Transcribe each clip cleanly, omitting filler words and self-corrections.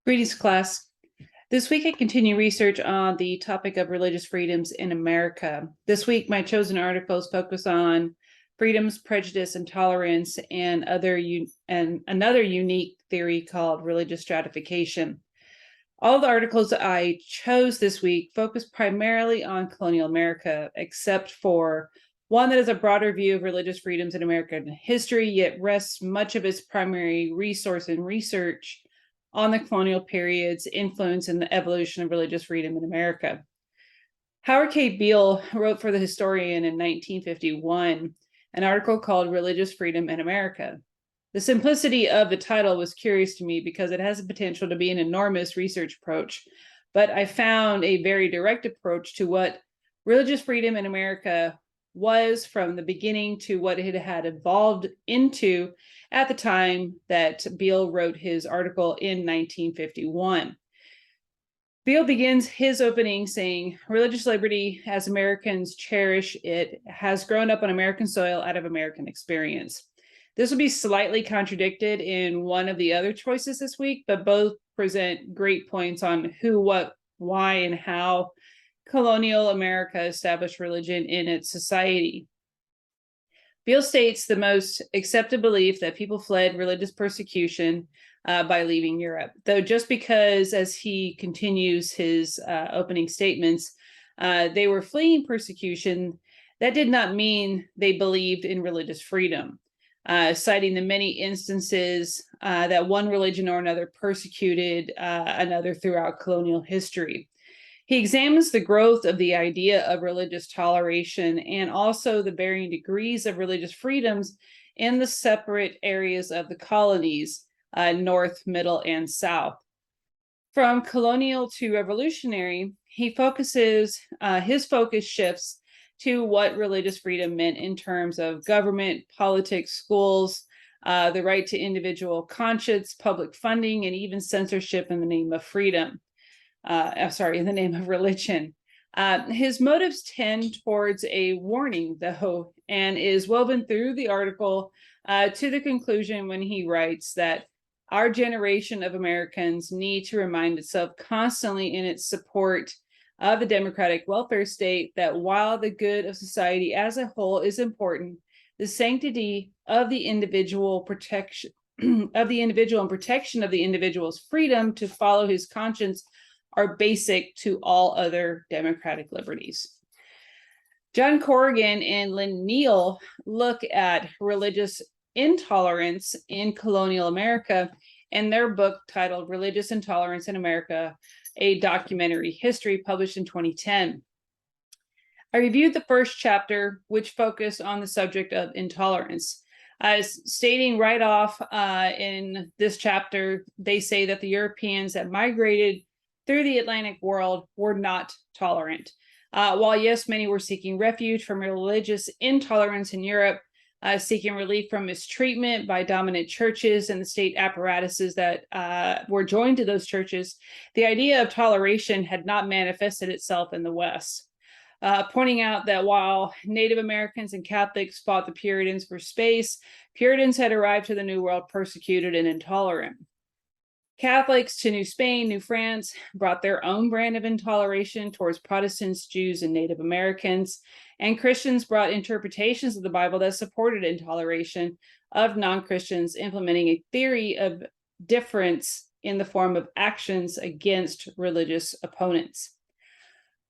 Greetings, class. This week I continue research on the topic of religious freedoms in America. This week my chosen articles focus on freedoms, prejudice, and tolerance, and another unique theory called religious stratification. All the articles I chose this week focus primarily on colonial America, except for one that is a broader view of religious freedoms in American history, yet rests much of its primary resource and research on the colonial period's influence in the evolution of religious freedom in America. Howard K. Beale wrote for The Historian in 1951 an article called Religious Freedom in America. The simplicity of the title was curious to me because it has the potential to be an enormous research approach, but I found a very direct approach to what religious freedom in America was from the beginning to what it had evolved into at the time that Beale wrote his article in 1951. Beale begins his opening saying, "Religious liberty, as Americans cherish it, has grown up on American soil out of American experience." This will be slightly contradicted in one of the other choices this week, but both present great points on who, what, why, and how colonial America established religion in its society. Beale states the most accepted belief that people fled religious persecution by leaving Europe, though just because, as he continues his opening statements, they were fleeing persecution, that did not mean they believed in religious freedom, citing the many instances that one religion or another persecuted another throughout colonial history. He examines the growth of the idea of religious toleration and also the varying degrees of religious freedoms in the separate areas of the colonies, North, Middle, and South. From colonial to revolutionary, his focus shifts to what religious freedom meant in terms of government, politics, schools, the right to individual conscience, public funding, and even censorship in the name of freedom. In the name of religion. His motives tend towards a warning, though, and is woven through the article to the conclusion when he writes that our generation of Americans need to remind itself constantly in its support of the democratic welfare state that while the good of society as a whole is important, the sanctity of the individual protection of the individual and protection of the individual's freedom to follow his conscience are basic to all other democratic liberties. John Corrigan and Lynn Neal look at religious intolerance in colonial America in their book titled Religious Intolerance in America, a Documentary History, published in 2010. I reviewed the first chapter, which focused on the subject of intolerance. As stating right off in this chapter, they say that the Europeans that migrated through the Atlantic world were not tolerant. While yes, many were seeking refuge from religious intolerance in Europe, seeking relief from mistreatment by dominant churches and the state apparatuses that were joined to those churches, the idea of toleration had not manifested itself in the West. Pointing out that while Native Americans and Catholics fought the Puritans for space, Puritans had arrived to the New World persecuted and intolerant. Catholics to New Spain, New France, brought their own brand of intoleration towards Protestants, Jews, and Native Americans, and Christians brought interpretations of the Bible that supported intoleration of non-Christians, implementing a theory of difference in the form of actions against religious opponents.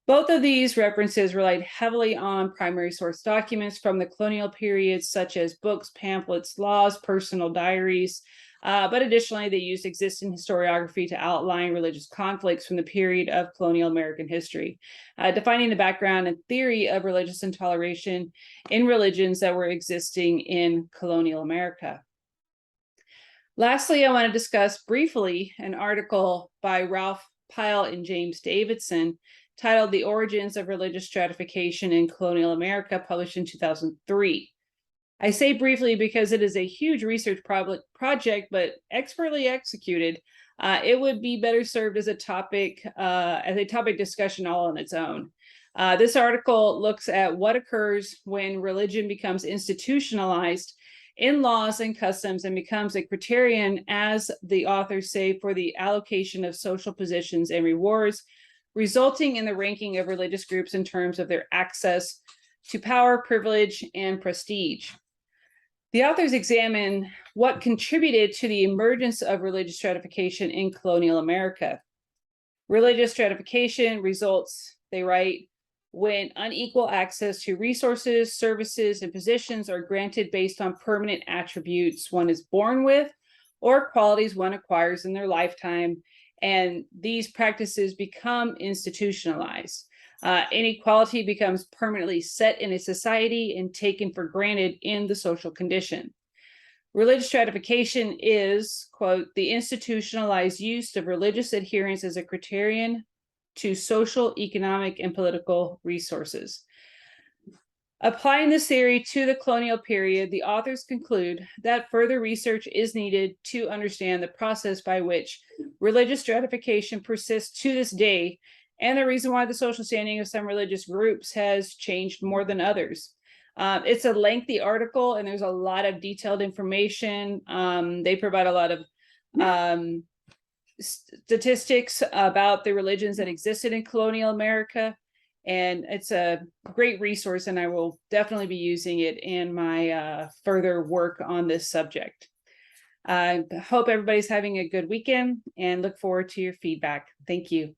Both of these references relied heavily on primary source documents from the colonial periods, such as books, pamphlets, laws, personal diaries, but additionally, they used existing historiography to outline religious conflicts from the period of colonial American history, defining the background and theory of religious intoleration in religions that were existing in colonial America. Lastly, I want to discuss briefly an article by Ralph Pyle and James Davidson titled "The Origins of Religious Stratification in Colonial America," published in 2003. I say briefly because it is a huge research project, but expertly executed. It would be better served as a topic discussion all on its own. This article looks at what occurs when religion becomes institutionalized in laws and customs and becomes a criterion, as the authors say, for the allocation of social positions and rewards, resulting in the ranking of religious groups in terms of their access to power, privilege, and prestige. The authors examine what contributed to the emergence of religious stratification in colonial America. Religious stratification results, they write, when unequal access to resources, services, and positions are granted based on permanent attributes one is born with or qualities one acquires in their lifetime, and these practices become institutionalized. Inequality becomes permanently set in a society and taken for granted in the social condition. Religious stratification is, quote, the institutionalized use of religious adherence as a criterion to social, economic, and political resources. Applying this theory to the colonial period, the authors conclude that further research is needed to understand the process by which religious stratification persists to this day, and the reason why the social standing of some religious groups has changed more than others. It's a lengthy article, and there's a lot of detailed information. They provide a lot of statistics about the religions that existed in colonial America, and it's a great resource, and I will definitely be using it in my further work on this subject. I hope everybody's having a good weekend and look forward to your feedback. Thank you.